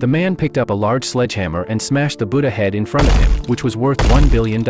The man picked up a large sledgehammer and smashed the Buddha head in front of him, which was worth $1 billion.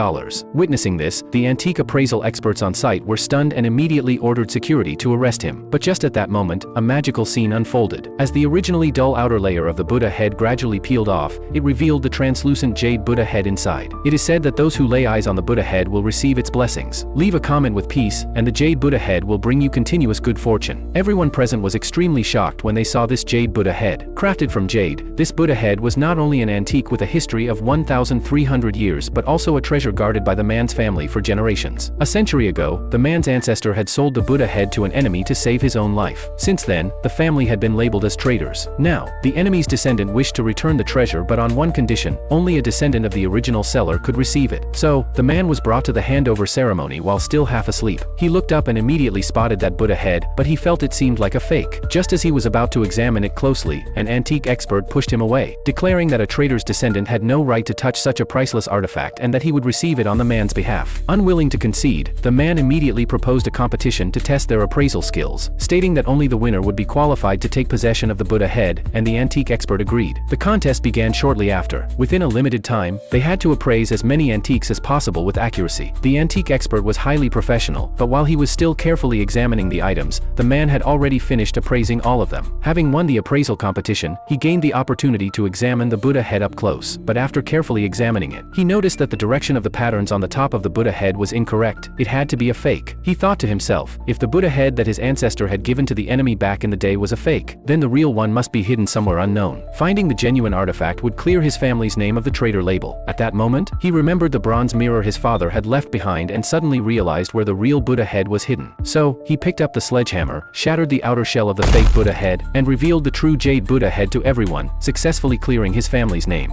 Witnessing this, the antique appraisal experts on site were stunned and immediately ordered security to arrest him. But just at that moment, a magical scene unfolded. As the originally dull outer layer of the Buddha head gradually peeled off, it revealed the translucent jade Buddha head inside. It is said that those who lay eyes on the Buddha head will receive its blessings. Leave a comment with peace, and the jade Buddha head will bring you continuous good fortune. Everyone present was extremely shocked when they saw this jade Buddha head. Crafted from jade, this Buddha head was not only an antique with a history of 1,300 years but also a treasure guarded by the man's family for generations. A century ago, the man's ancestor had sold the Buddha head to an enemy to save his own life. Since then, the family had been labeled as traitors. Now, the enemy's descendant wished to return the treasure, but on one condition: only a descendant of the original seller could receive it. So, the man was brought to the handover ceremony while still half asleep. He looked up and immediately spotted that Buddha head, but he felt it seemed like a fake. Just as he was about to examine it closely, an antique expert pushed him away, declaring that a traitor's descendant had no right to touch such a priceless artifact and that he would receive it on the man's behalf. Unwilling to concede, the man immediately proposed a competition to test their appraisal skills, stating that only the winner would be qualified to take possession of the Buddha head, and the antique expert agreed. The contest began shortly after. Within a limited time, they had to appraise as many antiques as possible with accuracy. The antique expert was highly professional, but while he was still carefully examining the items, the man had already finished appraising all of them. Having won the appraisal competition, he gained the opportunity to examine the Buddha head up close, but after carefully examining it, he noticed that the direction of the patterns on the top of the Buddha head was incorrect. It had to be a fake. He thought to himself, if the Buddha head that his ancestor had given to the enemy back in the day was a fake, then the real one must be hidden somewhere unknown. Finding the genuine artifact would clear his family's name of the traitor label. At that moment, he remembered the bronze mirror his father had left behind and suddenly realized where the real Buddha head was hidden. So, he picked up the sledgehammer, shattered the outer shell of the fake Buddha head, and revealed the true jade Buddha head to everyone, successfully clearing his family's name.